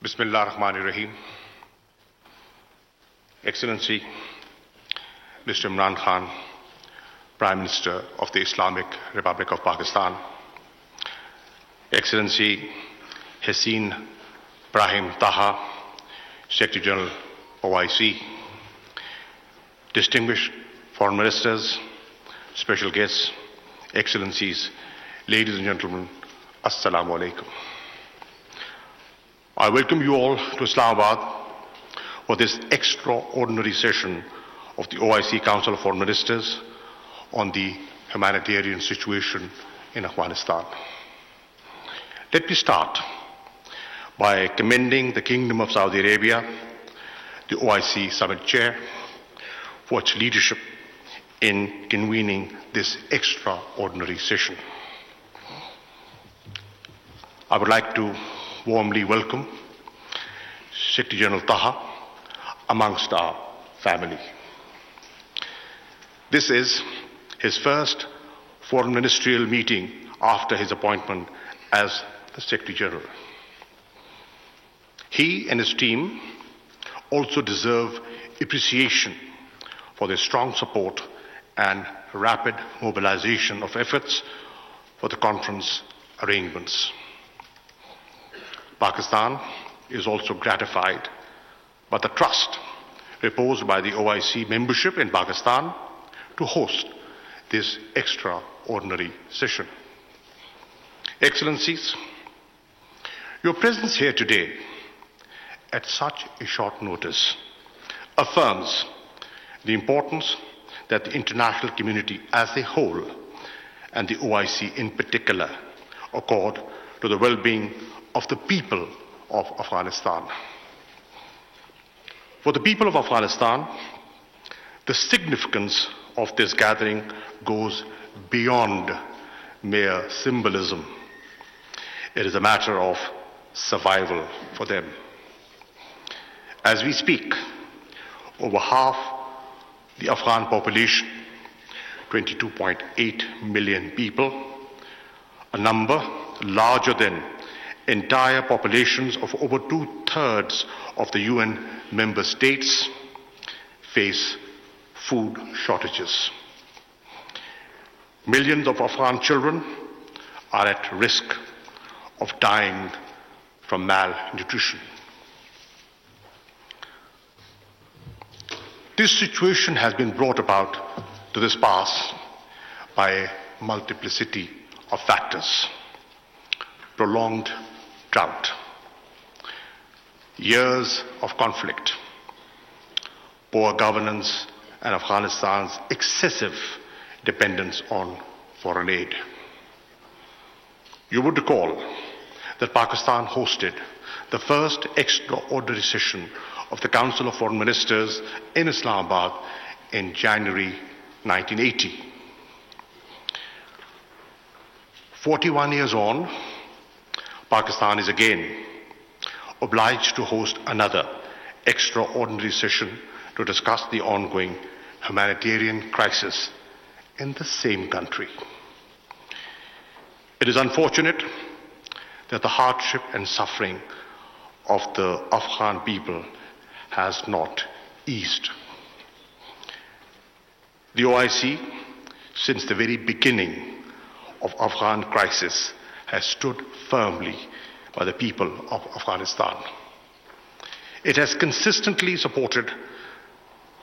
Bismillah ar-Rahman ar-Rahim. Excellency, Mr. Imran Khan, Prime Minister of the Islamic Republic of Pakistan, Excellency Hossein Brahim Taha, Secretary General OIC, distinguished foreign ministers, special guests, Excellencies, ladies and gentlemen, Assalamu alaikum. I welcome you all to Islamabad for this extraordinary session of the OIC Council of Foreign Ministers on the humanitarian situation in Afghanistan. Let me start by commending the Kingdom of Saudi Arabia, the OIC Summit Chair, for its leadership in convening this extraordinary session. I would like to warmly welcome Secretary General Taha amongst our family. This is his first foreign ministerial meeting after his appointment as the Secretary General. He and his team also deserve appreciation for their strong support and rapid mobilization of efforts for the conference arrangements. Pakistan is also gratified by the trust reposed by the OIC membership in Pakistan to host this extraordinary session. Excellencies, your presence here today at such a short notice affirms the importance that the international community as a whole and the OIC in particular accord to the well-being of the people of Afghanistan. For the people of Afghanistan, the significance of this gathering goes beyond mere symbolism. It is a matter of survival for them. As we speak, over half the Afghan population, 22.8 million people, a number larger than entire populations of over 2/3 of the UN member states, face food shortages. Millions of Afghan children are at risk of dying from malnutrition. This situation has been brought about to this pass by a multiplicity of factors. Prolonged drought, years of conflict, poor governance, and Afghanistan's excessive dependence on foreign aid. You would recall that Pakistan hosted the first extraordinary session of the Council of Foreign Ministers in Islamabad in January 1980. 41 years on, Pakistan is again obliged to host another extraordinary session to discuss the ongoing humanitarian crisis in the same country. It is unfortunate that the hardship and suffering of the Afghan people has not eased. The OIC, since the very beginning of Afghan crisis, has stood firmly by the people of Afghanistan. It has consistently supported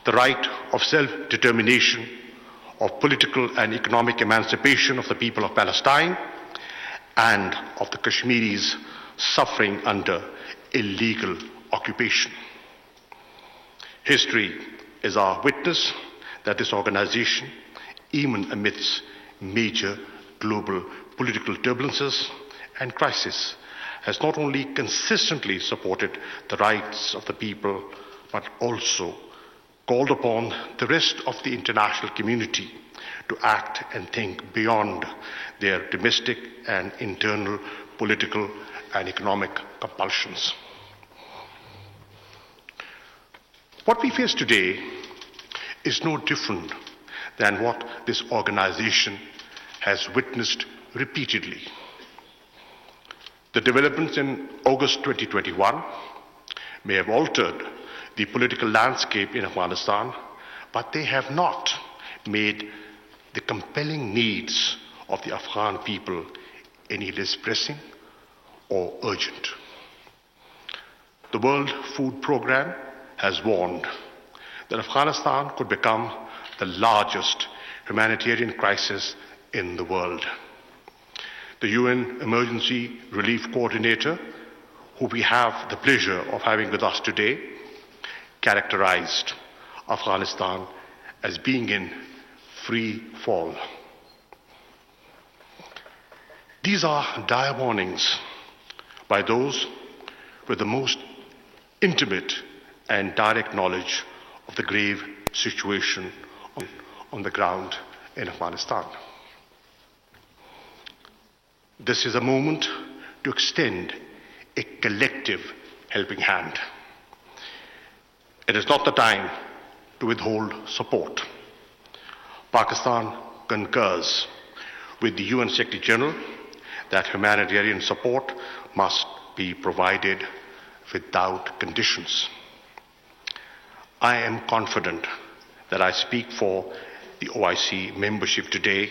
the right of self-determination, of political and economic emancipation of the people of Palestine, and of the Kashmiris suffering under illegal occupation. History is our witness that this organization, even amidst major global political turbulences and crisis, has not only consistently supported the rights of the people, but also called upon the rest of the international community to act and think beyond their domestic and internal political and economic compulsions. What we face today is no different than what this organization has witnessed repeatedly. The developments in August 2021 may have altered the political landscape in Afghanistan, but they have not made the compelling needs of the Afghan people any less pressing or urgent. The World Food Programme has warned that Afghanistan could become the largest humanitarian crisis in the world. The UN Emergency Relief Coordinator, who we have the pleasure of having with us today, characterized Afghanistan as being in free fall. These are dire warnings by those with the most intimate and direct knowledge of the grave situation on the ground in Afghanistan. This is a moment to extend a collective helping hand. It is not the time to withhold support. Pakistan concurs with the UN Secretary General that humanitarian support must be provided without conditions. I am confident that I speak for the OIC membership today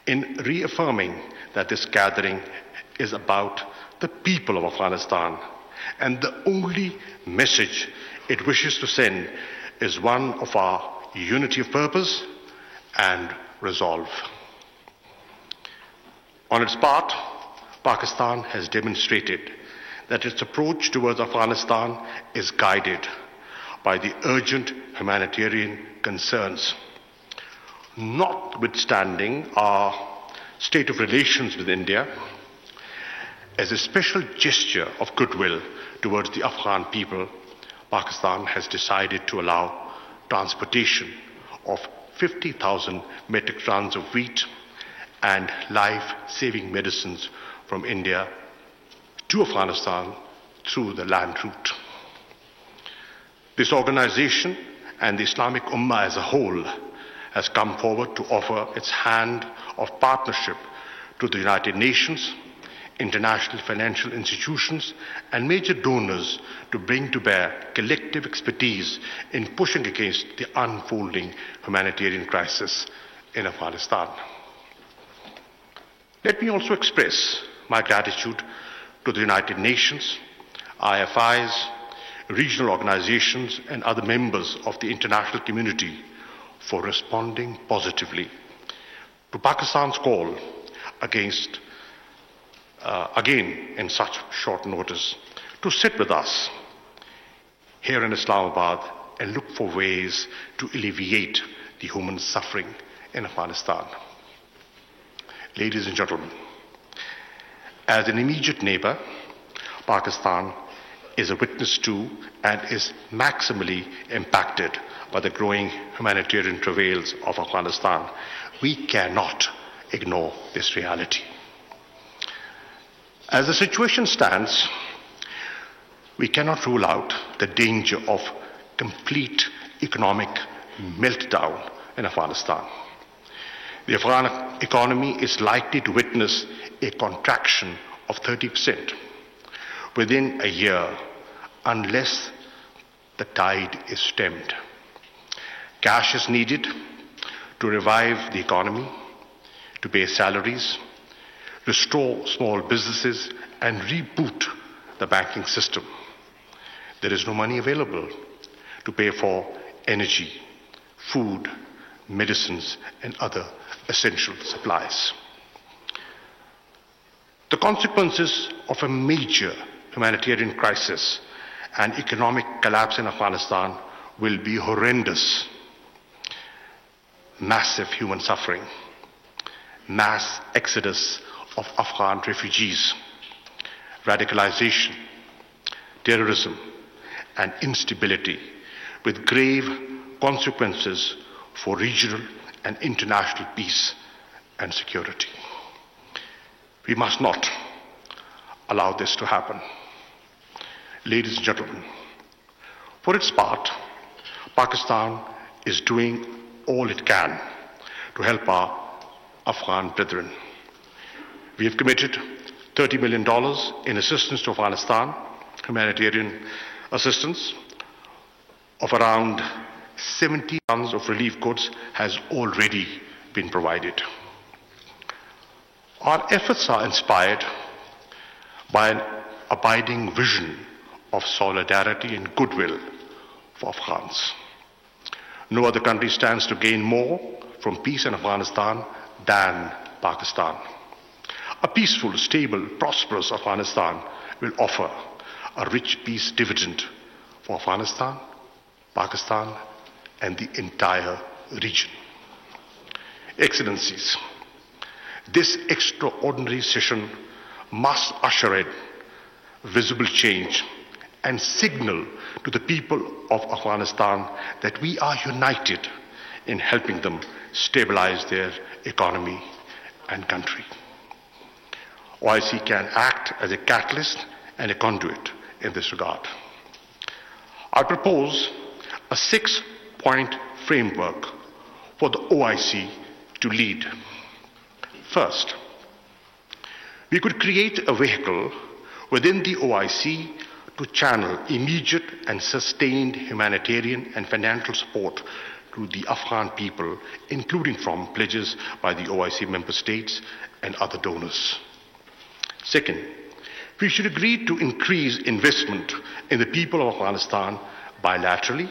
in reaffirming that this gathering is about the people of Afghanistan, and the only message it wishes to send is one of our unity of purpose and resolve. On its part, Pakistan has demonstrated that its approach towards Afghanistan is guided by the urgent humanitarian concerns. Notwithstanding our state of relations with India, as a special gesture of goodwill towards the Afghan people, Pakistan has decided to allow transportation of 50,000 metric tons of wheat and life-saving medicines from India to Afghanistan through the land route. This organization and the Islamic Ummah as a whole has come forward to offer its hand of partnership to the United Nations, international financial institutions, and major donors to bring to bear collective expertise in pushing against the unfolding humanitarian crisis in Afghanistan. Let me also express my gratitude to the United Nations, IFIs, regional organizations, and other members of the international community for responding positively to Pakistan's call again in such short notice, to sit with us here in Islamabad and look for ways to alleviate the human suffering in Afghanistan. Ladies and gentlemen, as an immediate neighbor, Pakistan is a witness to and is maximally impacted by the growing humanitarian travails of Afghanistan. We cannot ignore this reality. As the situation stands, we cannot rule out the danger of complete economic meltdown in Afghanistan. The Afghan economy is likely to witness a contraction of 30% within a year unless the tide is stemmed. Cash is needed to revive the economy, to pay salaries, restore small businesses, and reboot the banking system. There is no money available to pay for energy, food, medicines, and other essential supplies. The consequences of a major humanitarian crisis and economic collapse in Afghanistan will be horrendous. Massive human suffering, mass exodus of Afghan refugees, radicalization, terrorism, and instability, with grave consequences for regional and international peace and security. We must not allow this to happen. Ladies and gentlemen, for its part, Pakistan is doing all it can to help our Afghan brethren. We have committed $30 million in assistance to Afghanistan, humanitarian assistance of around 70 tons of relief goods has already been provided. Our efforts are inspired by an abiding vision of solidarity and goodwill for Afghans. No other country stands to gain more from peace in Afghanistan than Pakistan. A peaceful, stable, prosperous Afghanistan will offer a rich peace dividend for Afghanistan, Pakistan, and the entire region. Excellencies, this extraordinary session must usher in visible change and signal to the people of Afghanistan that we are united in helping them stabilize their economy and country. OIC can act as a catalyst and a conduit in this regard. I propose a 6-point framework for the OIC to lead. First, we could create a vehicle within the OIC to channel immediate and sustained humanitarian and financial support to the Afghan people, including from pledges by the OIC member states and other donors. Second, we should agree to increase investment in the people of Afghanistan bilaterally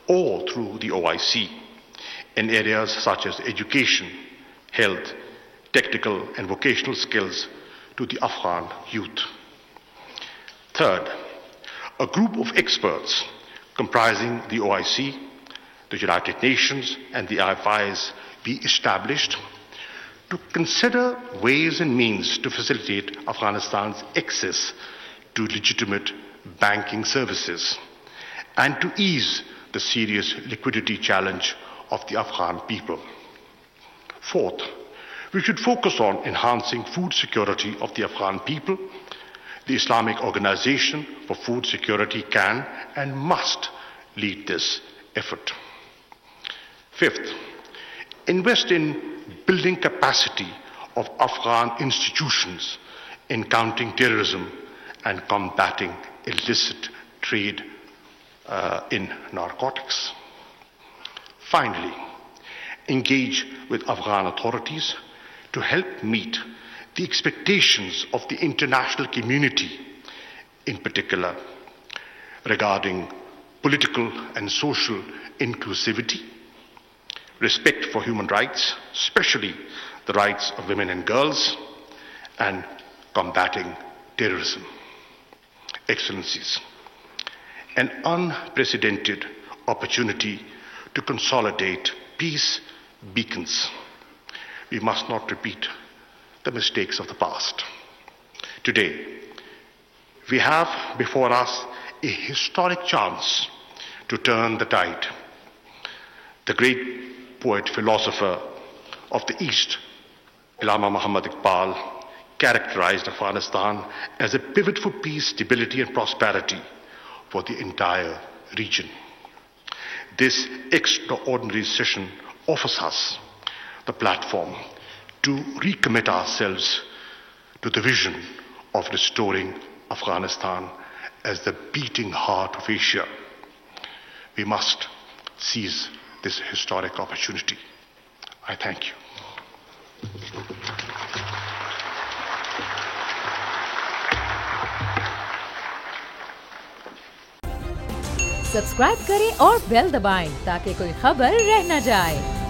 or through the OIC in areas such as education, health, technical and vocational skills to the Afghan youth. Third, a group of experts comprising the OIC, the United Nations and the IFIs be established to consider ways and means to facilitate Afghanistan's access to legitimate banking services and to ease the serious liquidity challenge of the Afghan people. Fourth, we should focus on enhancing food security of the Afghan people. The Islamic Organization for Food Security can and must lead this effort. Fifth, invest in building capacity of Afghan institutions in countering terrorism and combating illicit trade in narcotics. Finally, engage with Afghan authorities to help meet the expectations of the international community, in particular regarding political and social inclusivity, respect for human rights, especially the rights of women and girls, and combating terrorism. Excellencies, an unprecedented opportunity to consolidate peace beacons. We must not repeat the mistakes of the past. Today, we have before us a historic chance to turn the tide. The great poet, philosopher of the East, Allama Muhammad Iqbal, characterized Afghanistan as a pivot for peace, stability and prosperity for the entire region. This extraordinary session offers us the platform to recommit ourselves to the vision of restoring Afghanistan as the beating heart of Asia. We must seize this historic opportunity. I thank you. Subscribe करें और bell दबाएं ताकि कोई खबर रह न जाए।